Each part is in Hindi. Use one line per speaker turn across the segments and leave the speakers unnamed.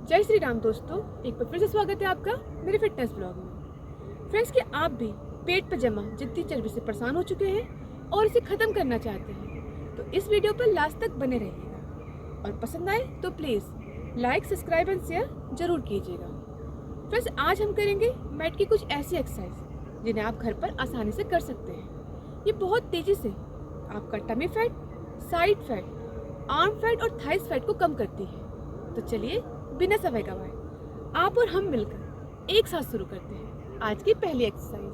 जय श्री राम दोस्तों, एक बार फिर से स्वागत है आपका मेरे फिटनेस ब्लॉग में। फ्रेंड्स, कि आप भी पेट पर जमा जितनी चर्बी से परेशान हो चुके हैं और इसे ख़त्म करना चाहते हैं तो इस वीडियो पर लास्ट तक बने रहिएगा और पसंद आए तो please like, subscribe and share जरूर कीजिएगा। फ्रेंड्स, आज हम करेंगे मैट की कुछ ऐसी एक्सरसाइज जिन्हें आप घर पर आसानी से कर सकते हैं। ये बहुत तेज़ी से आपका tummy fat, side fat, arm fat और थाइस फैट को कम करती है। तो चलिए बिना समय गवाए आप और हम मिलकर एक साथ शुरू करते हैं आज की पहली exercise.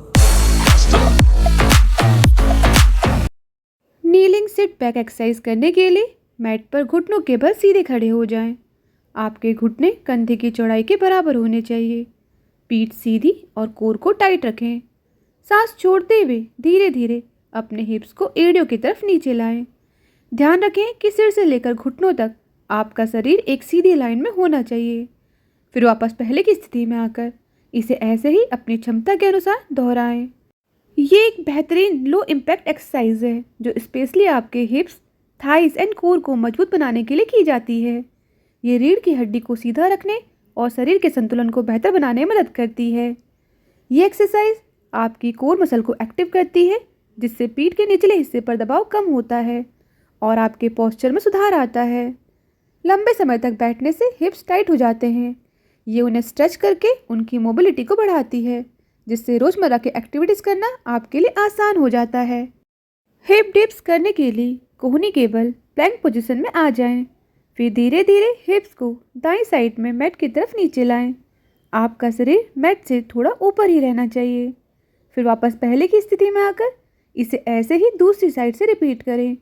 Kneeling sit back exercise करने के लिए मैट पर घुटनों के बल सीधे खड़े हो जाएं। आपके घुटने कंधे की चौड़ाई के बराबर होने चाहिए। पीठ सीधी और कोर को टाइट रखें। सांस छोड़ते हुए धीरे धीरे अपने हिप्स को एड़ियों की तरफ नीचे लाएं। ध्यान रखें कि सिर से लेकर घुटनों तक आपका शरीर एक सीधी लाइन में होना चाहिए। फिर वापस पहले की स्थिति में आकर इसे ऐसे ही अपनी क्षमता के अनुसार दोहराएं। ये एक बेहतरीन लो इम्पैक्ट एक्सरसाइज है जो स्पेशली आपके हिप्स, थाइस एंड कोर को मजबूत बनाने के लिए की जाती है। ये रीढ़ की हड्डी को सीधा रखने और शरीर के संतुलन को बेहतर बनाने में मदद करती है। ये एक्सरसाइज आपकी कोर मसल को एक्टिव करती है जिससे पीठ के निचले हिस्से पर दबाव कम होता है और आपके पोस्चर में सुधार आता है। लंबे समय तक बैठने से हिप्स टाइट हो जाते हैं। ये उन्हें स्ट्रेच करके उनकी मोबिलिटी को बढ़ाती है जिससे रोज़मर्रा की एक्टिविटीज़ करना आपके लिए आसान हो जाता है। हिप डिप्स करने के लिए कोहनी के बल प्लैंक पोजीशन में आ जाएं। फिर धीरे धीरे हिप्स को दाईं साइड में मैट की तरफ नीचे लाएं। आपका शरीर मैट से थोड़ा ऊपर ही रहना चाहिए। फिर वापस पहले की स्थिति में आकर इसे ऐसे ही दूसरी साइड से रिपीट करें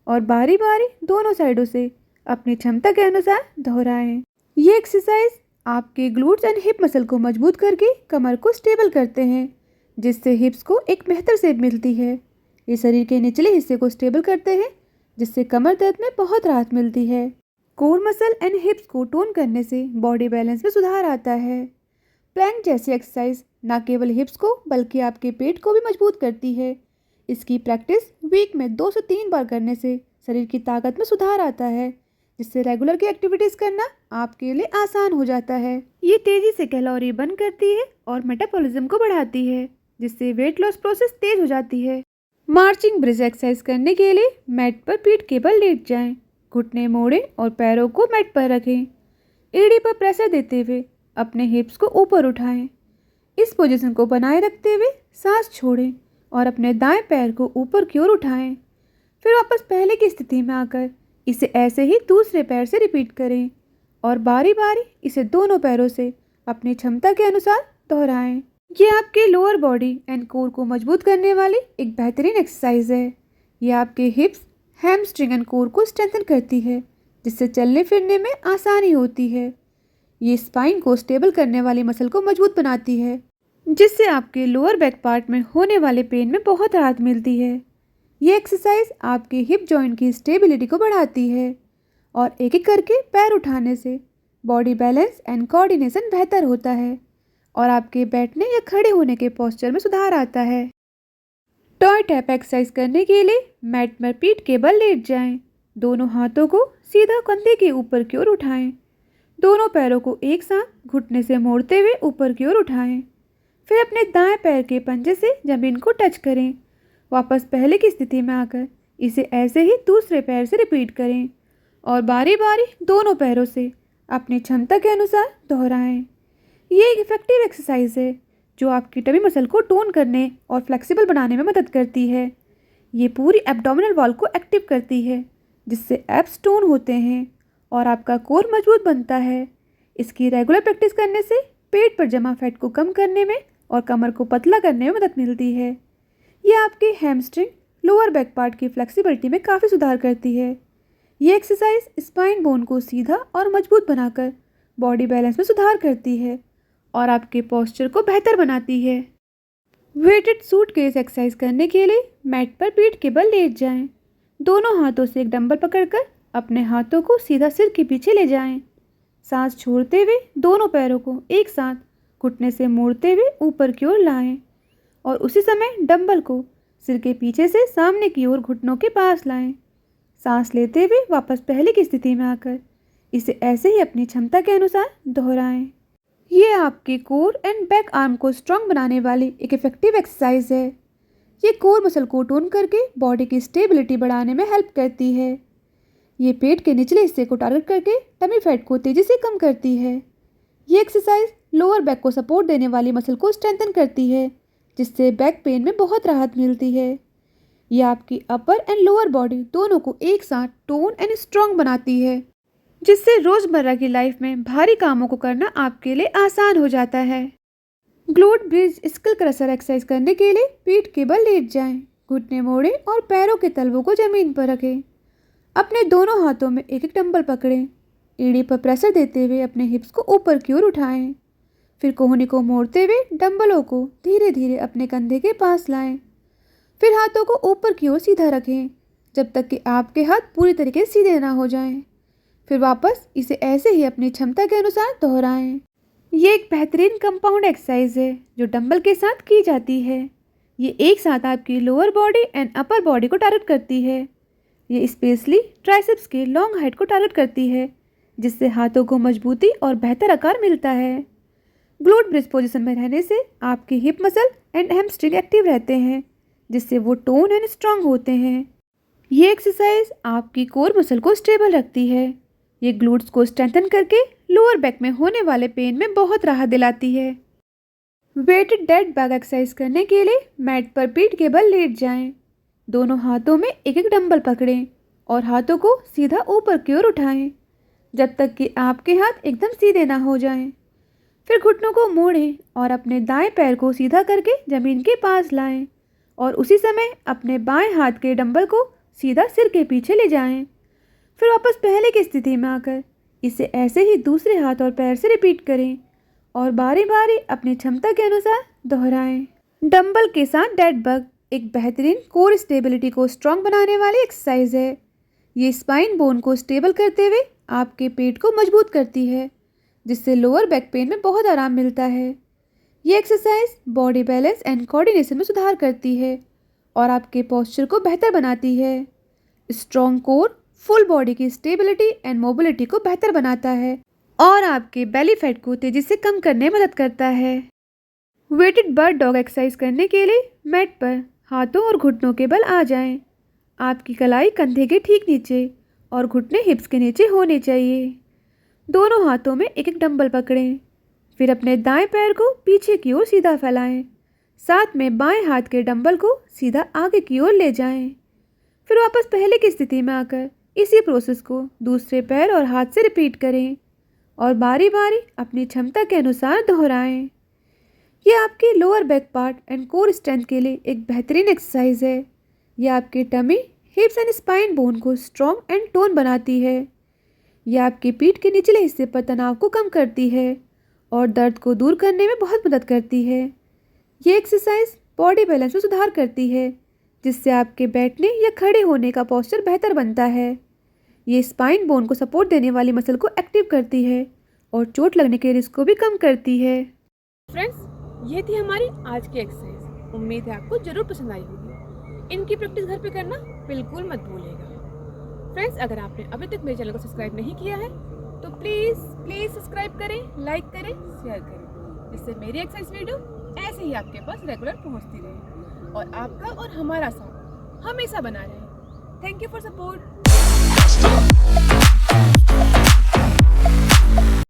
और बारी बारी दोनों साइडों से अपनी क्षमता के अनुसार दोहराएं। ये एक्सरसाइज आपके ग्लूट्स एंड हिप मसल को मजबूत करके कमर को स्टेबल करते हैं जिससे हिप्स को एक बेहतर शेप मिलती है। ये शरीर के निचले हिस्से को स्टेबल करते हैं जिससे कमर दर्द में बहुत राहत मिलती है। कोर मसल एंड हिप्स को टोन करने से बॉडी बैलेंस में सुधार आता है। प्लैंक जैसी एक्सरसाइज न केवल हिप्स को बल्कि आपके पेट को भी मजबूत करती है। इसकी प्रैक्टिस वीक में 2 से 3 बार करने से शरीर की ताकत में सुधार आता है जिससे रेगुलर की एक्टिविटीज़ करना आपके लिए आसान हो जाता है। ये तेज़ी से कैलोरी बर्न करती है और मेटाबॉलिज्म को बढ़ाती है जिससे वेट लॉस प्रोसेस तेज हो जाती है। मार्चिंग ब्रिज एक्सरसाइज करने के लिए मैट पर पीठ के बल लेट जाएं, घुटने मोड़ें और पैरों को मैट पर रखें। एड़ी पर प्रेशर देते हुए अपने हिप्स को ऊपर उठाएं। इस पोजीशन को बनाए रखते हुए सांस छोड़ें और अपने दाएं पैर को ऊपर की ओर उठाएं। फिर वापस पहले की स्थिति में आकर इसे ऐसे ही दूसरे पैर से रिपीट करें और बारी बारी इसे दोनों पैरों से अपनी क्षमता के अनुसार दोहराएं। ये आपके लोअर बॉडी एंड कोर को मजबूत करने वाली एक बेहतरीन एक्सरसाइज है। ये आपके हिप्स, हैमस्ट्रिंग एंड कोर को स्ट्रेंथन करती है जिससे चलने फिरने में आसानी होती है। ये स्पाइन को स्टेबल करने वाली मसल को मजबूत बनाती है जिससे आपके लोअर बैक पार्ट में होने वाले पेन में बहुत राहत मिलती है। ये एक्सरसाइज आपके हिप जॉइंट की स्टेबिलिटी को बढ़ाती है और एक एक करके पैर उठाने से बॉडी बैलेंस एंड कोऑर्डिनेशन बेहतर होता है और आपके बैठने या खड़े होने के पोस्चर में सुधार आता है। टॉय टैप एक्सरसाइज करने के लिए मैट पर पीठ के बल लेट जाएं। दोनों हाथों को सीधा कंधे के ऊपर की ओर उठाएं। दोनों पैरों को एक साथ घुटने से मोड़ते हुए ऊपर की ओर उठाएं। फिर अपने दाएं पैर के पंजे से जमीन को टच करें। वापस पहले की स्थिति में आकर इसे ऐसे ही दूसरे पैर से रिपीट करें और बारी बारी दोनों पैरों से अपनी क्षमता के अनुसार दोहराएं। ये एक इफेक्टिव एक्सरसाइज है जो आपकी टमी मसल को टोन करने और फ्लेक्सिबल बनाने में मदद करती है। ये पूरी एब्डोमिनल वॉल को एक्टिव करती है जिससे एब्स टोन होते हैं और आपका कोर मजबूत बनता है। इसकी रेगुलर प्रैक्टिस करने से पेट पर जमा फैट को कम करने में और कमर को पतला करने में मदद मिलती है। ये आपके हैमस्ट्रिंग, लोअर बैक पार्ट की फ्लेक्सिबिलिटी में काफ़ी सुधार करती है। ये एक्सरसाइज स्पाइन बोन को सीधा और मजबूत बनाकर बॉडी बैलेंस में सुधार करती है और आपके पोस्चर को बेहतर बनाती है। वेटेड सूटकेस एक्सरसाइज करने के लिए मैट पर पीठ के बल लेट जाएं। दोनों हाथों से एक डंबल पकड़कर अपने हाथों को सीधा सिर के पीछे ले जाएं। सांस छोड़ते हुए दोनों पैरों को एक साथ घुटने से मोड़ते हुए ऊपर की ओर लाएं और उसी समय डंबल को सिर के पीछे से सामने की ओर घुटनों के पास लाएं। सांस लेते हुए वापस पहले की स्थिति में आकर इसे ऐसे ही अपनी क्षमता के अनुसार दोहराएं। ये आपके कोर एंड बैक आर्म को स्ट्रांग बनाने वाली एक इफेक्टिव एक्सरसाइज है। ये कोर मसल को टोन करके बॉडी की स्टेबिलिटी बढ़ाने में हेल्प करती है। ये पेट के निचले हिस्से को टारगेट करके टमी फैट को तेज़ी से कम करती है। ये एक्सरसाइज लोअर बैक को सपोर्ट देने वाली मसल को स्ट्रेंथन करती है, जिससे बैक पेन में बहुत राहत मिलती है। ये आपकी अपर एंड लोअर बॉडी दोनों को एक साथ टोन एंड स्ट्रॉन्ग बनाती है, जिससे रोज़मर्रा की लाइफ में भारी कामों को करना आपके लिए आसान हो जाता है। Glute bridge skull crusher exercise करने के लिए पीठ के बल लेट जाएं, घुटने मोड़ें और पैरों के तलवों को जमीन पर रखें। अपने दोनों हाथों में एक एक डंबल पकड़ें। एड़ी पर प्रेशर देते हुए अपने हिप्स को ऊपर की ओर उठाएं। फिर कोहनी को मोड़ते हुए डंबलों को धीरे धीरे अपने कंधे के पास लाएं। फिर हाथों को ऊपर की ओर सीधा रखें जब तक कि आपके हाथ पूरी तरीके से सीधे ना हो जाएं। फिर वापस इसे ऐसे ही अपनी क्षमता के अनुसार दोहराएं। ये एक बेहतरीन कंपाउंड एक्सरसाइज है जो डंबल के साथ की जाती है। ये एक साथ आपकी lower body and upper body को टारगेट करती है। ये स्पेशली ट्राइसेप्स के लॉन्ग हाइट को टारगेट करती है, जिससे हाथों को मजबूती और बेहतर आकार मिलता है। ग्लूट ब्रिज पोजीशन में रहने से आपकी hip muscle and hamstring active रहते हैं, जिससे वो टोन एंड स्ट्रांग होते हैं। ये एक्सरसाइज आपकी कोर मसल को स्टेबल रखती है। ये ग्लूट्स को स्ट्रेंथन करके लोअर बैक में होने वाले पेन में बहुत राहत दिलाती है। वेटेड डेड बैग एक्सरसाइज करने के लिए मैट पर पीठ के बल लेट जाएं। दोनों हाथों में एक एक डंबल पकड़ें और हाथों को सीधा ऊपर की ओर उठाएं जब तक कि आपके हाथ एकदम सीधे ना हो जाएं। फिर घुटनों को मोड़ें और अपने दाएं पैर को सीधा करके ज़मीन के पास लाएं और उसी समय अपने बाएं हाथ के डंबल को सीधा सिर के पीछे ले जाएं। फिर वापस पहले की स्थिति में आकर इसे ऐसे ही दूसरे हाथ और पैर से रिपीट करें और बारी बारी अपनी क्षमता के अनुसार दोहराएं। डंबल के साथ डेड बग एक बेहतरीन कोर स्टेबिलिटी को स्ट्रॉन्ग बनाने वाली एक्सरसाइज है। ये स्पाइन बोन को स्टेबल करते हुए आपके पेट को मजबूत करती है, जिससे लोअर बैक पेन में बहुत आराम मिलता है। ये exercise body balance and coordination में सुधार करती है और आपके पोस्चर को बेहतर बनाती है। स्ट्रॉन्ग कोर फुल बॉडी की स्टेबिलिटी एंड मोबिलिटी को बेहतर बनाता है और आपके बेली फैट को तेज़ी से कम करने में मदद करता है। वेटेड बर्ड डॉग एक्सरसाइज करने के लिए मैट पर हाथों और घुटनों के बल आ जाएं। आपकी कलाई कंधे के ठीक नीचे और घुटने हिप्स के नीचे होने चाहिए। दोनों हाथों में एक एक डंबल पकड़ें। फिर अपने दाएं पैर को पीछे की ओर सीधा फैलाएं। साथ में बाएं हाथ के डंबल को सीधा आगे की ओर ले जाएं। फिर वापस पहले की स्थिति में आकर इसी प्रोसेस को दूसरे पैर और हाथ से रिपीट करें और बारी बारी अपनी क्षमता के अनुसार दोहराएं। यह आपके lower back part and core strength के लिए एक बेहतरीन एक्सरसाइज है। यह आपके tummy, hips and spine bone को स्ट्रॉन्ग एंड टोन बनाती है। यह आपके पीठ के निचले हिस्से पर तनाव को कम करती है और दर्द को दूर करने में बहुत मदद करती है। ये एक्सरसाइज बॉडी बैलेंस में सुधार करती है, जिससे आपके बैठने या खड़े होने का पोस्चर बेहतर बनता है। ये स्पाइन बोन को सपोर्ट देने वाली मसल को एक्टिव करती है और चोट लगने के रिस्क को भी कम करती है।
फ्रेंड्स, ये थी हमारी आज की एक्सरसाइज। उम्मीद है आपको जरूर पसंद आई होगी। इनकी प्रैक्टिस घर पे करना बिल्कुल मत भूलिएगा। फ्रेंड्स, अगर आपने अभी तक मेरे चैनल को सब्सक्राइब नहीं किया है तो प्लीज़ सब्सक्राइब करें, लाइक करें, शेयर करें, जिससे मेरी एक्सरसाइज वीडियो ऐसे ही आपके पास रेगुलर पहुंचती रहे और आपका और हमारा साथ हमेशा बना रहे। Thank you for support.